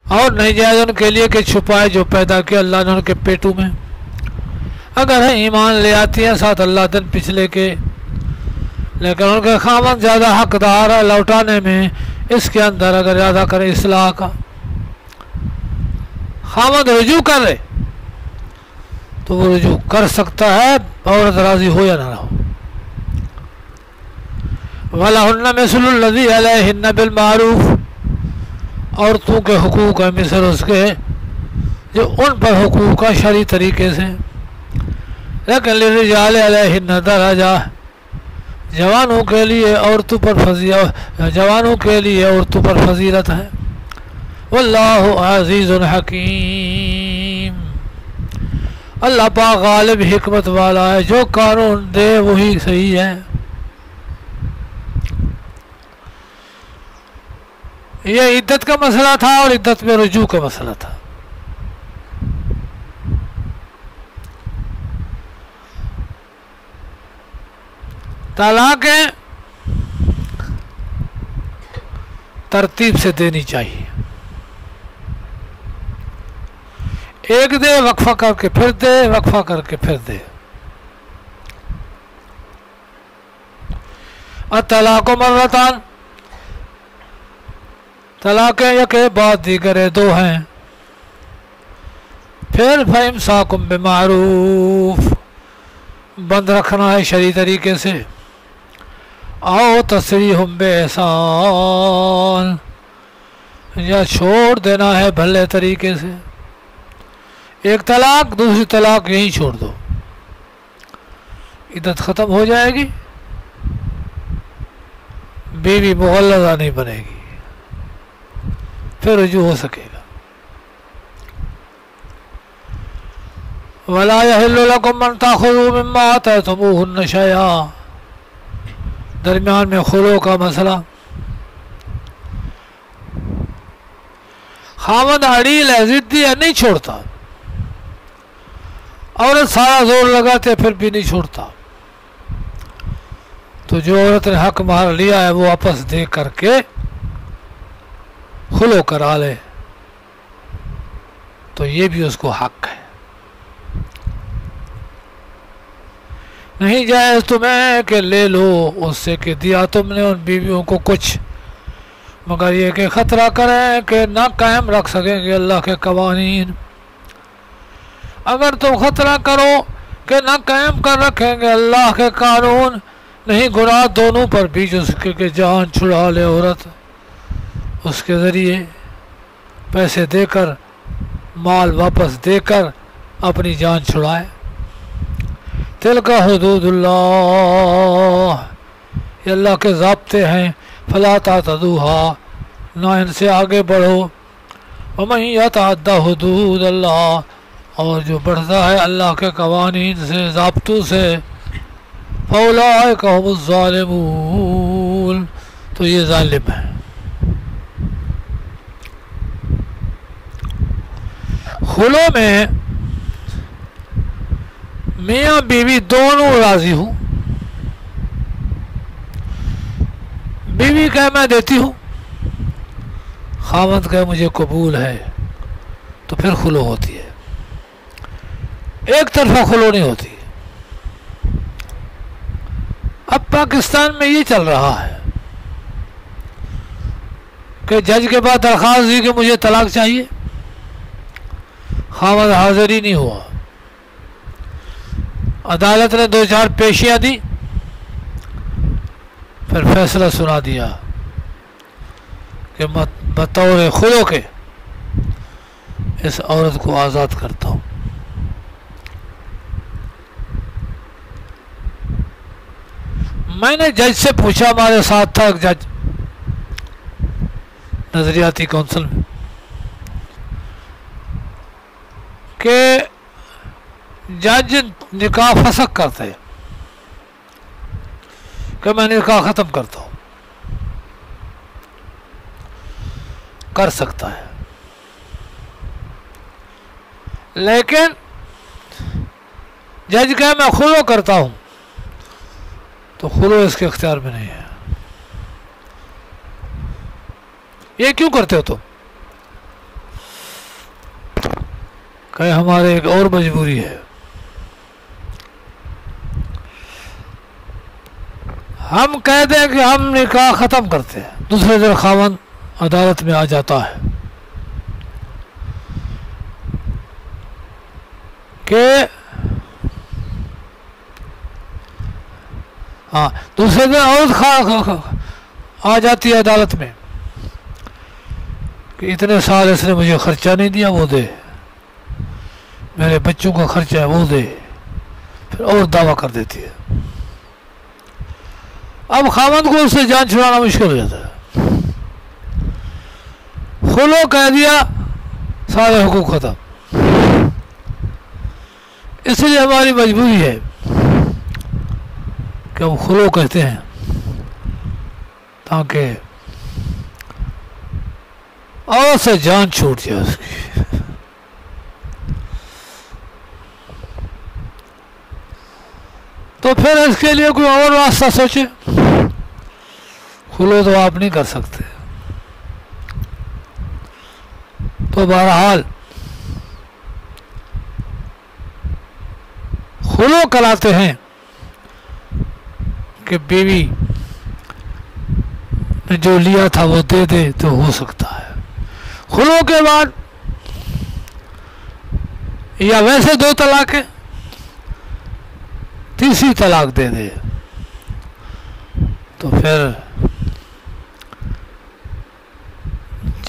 اور نہیں جائز ان کے لیے کہ چھپائے جو پیدا کیا اللہ نے ان کے پیٹوں میں، اگر ہے ایمان لے آتی ہیں ساتھ اللہ دن پچھلے کے، لیکن ان کے خاوند زیادہ حقدار ہے لوٹانے میں، اس کے اندر اگر ارادہ کرے اصلاح کا، خاوند رجوع کر رہے تو وہ رجوع کر سکتا ہے، عورت راضی ہو یا نہ ہو۔ وَلَهُنَّ مِثْلُ الَّذِي عَلَيْهِنَّ بِالْمَعْرُوفِ، عورتوں کے حقوق ہیں مثل اس کے جو ان پر حقوق کا شرعی طریقے سے، لیکن لِلرِّجَالِ عَلَيْهِنَّ دَرَجَةٌ، جوانوں کے لیے عورتوں پر فضیلت ہے۔ واللہ عزیز حکیم، اللہ پاک غالب حکمت والا ہے، جو قانون دے وہی صحیح ہے۔ یہ عدت کا مسئلہ تھا اور عدت میں رجوع کا مسئلہ تھا۔ طلاقیں ترتیب سے دینی چاہیے، ایک دے وقفہ کر کے پھر دے، وقفہ کر کے پھر دے۔ الطلاق مرتان، طلاقیں یک بعد دیگر دو ہیں، پھر فَإِمْسَاكٌ بِمَعْرُوفٍ، بند رکھنا ہے شرعی طریقے سے، او تسریح بِإِحْسَان، یا چھوڑ دینا ہے بھلے طریقے سے۔ ایک طلاق دوسری طلاق یہیں چھوڑ دو، عدت ختم ہو جائے گی، بیوی مغلظہ نہیں بنے گی، پھر رجوع ہو سکے گا۔ وَلَا يَحِلُّ لَكُمْ أَن تَأْخُذُوا مِمَّا آتَيْتُمُوهُنَّ شَيْئًا، درمیان میں خلوع کا مسئلہ، خاوند اڑیل ہے، ضدی ہے، نہیں چھوڑتا، عورت سارا زور لگاتے پھر بھی نہیں چھوڑتا، تو جو عورت نے حق مہر لیا ہے وہ واپس دے کر کے خلوع کرا لے، تو یہ بھی اس کو حق ہے۔ نہیں جائز تمہیں کہ لے لو اس سے کہ دیا تم نے ان بیویوں کو کچھ، مگر یہ کہ خطرہ کریں کہ نہ قائم رکھ سکیں گے اللہ کے قوانین۔ اگر تم خطرہ کرو کہ نہ قائم کر رکھیں گے اللہ کے قانون، نہیں گناہ دونوں پر بھی، جو کہ جان چھڑا لے عورت اس کے ذریعے، پیسے دے کر مال واپس دے کر اپنی جان چھڑائے۔ تلک حدود اللہ، یہ اللہ کے ضابطے ہیں، فلا تعتدوها، نہ ان سے آگے بڑھو، ومن یتعد حدود اللہ، اور جو بڑھتا ہے اللہ کے قوانین سے، ضابطوں سے، فاولئک هم الظالمون، تو یہ ظالم ہے۔ خلوع میں میاں بیوی دونوں راضی ہوں، بیوی کہے میں دیتی ہوں، خاوند کہے مجھے قبول ہے، تو پھر خلوع ہوتی ہے، ایک طرفہ خلوع نہیں ہوتی۔ اب پاکستان میں یہ چل رہا ہے کہ جج کے بعد درخواست دی کہ مجھے طلاق چاہیے، خاوند حاضر ہی نہیں ہوا، عدالت نے 2-4 پیشیاں دی، پھر فیصلہ سنا دیا کہ بطور خلوع کے اس عورت کو آزاد کرتا ہوں۔ میں نے جج سے پوچھا، ہمارے ساتھ تھا ایک جج نظریاتی کونسل میں، کہ جج نکاح فسخ کرتے ہیں کہ میں نکاح ختم کرتا ہوں، کر سکتا ہے، لیکن جج کہے میں خلوع کرتا ہوں، تو خلوع اس کے اختیار میں نہیں ہے۔ یہ کیوں کرتے ہو تم؟ کہ ہمارے ایک اور مجبوری ہے، ہم کہہ دیں کہ ہم نکاح ختم کرتے ہیں، دوسرے دن خاوند عدالت میں آ جاتا ہے کہ دوسرے دن عورت آ جاتی ہے عدالت میں کہ اتنے سال اس نے مجھے خرچہ نہیں دیا، وہ دے، میرے بچوں کا خرچہ ہے وہ دے، پھر اور دعویٰ کر دیتی ہے۔ اب خاوند کو اس سے جان چھڑانا مشکل ہو جاتا ہے، خلو کہہ دیا، سارے حقوق ختم۔ اس لیے ہماری مجبوری ہے کہ ہم خلو کہتے ہیں تاکہ اور سے جان چھوٹ جائے اس کی۔ تو پھر اس کے لیے کوئی اور راستہ سوچے، خلو تو آپ نہیں کر سکتے۔ تو بہرحال خلو کراتے ہیں کہ بیوی نے جو لیا تھا وہ دے دے تو ہو سکتا ہے۔ خلو کے بعد یا ویسے 2 طلاقیں، تیسری طلاق دے دے تو پھر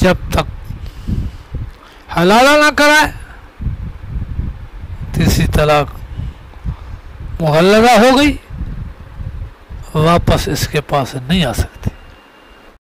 جب تک حلالہ نہ کرائے تیسری طلاق مغلظہ ہو گئی، واپس اس کے پاس نہیں آ سکتی۔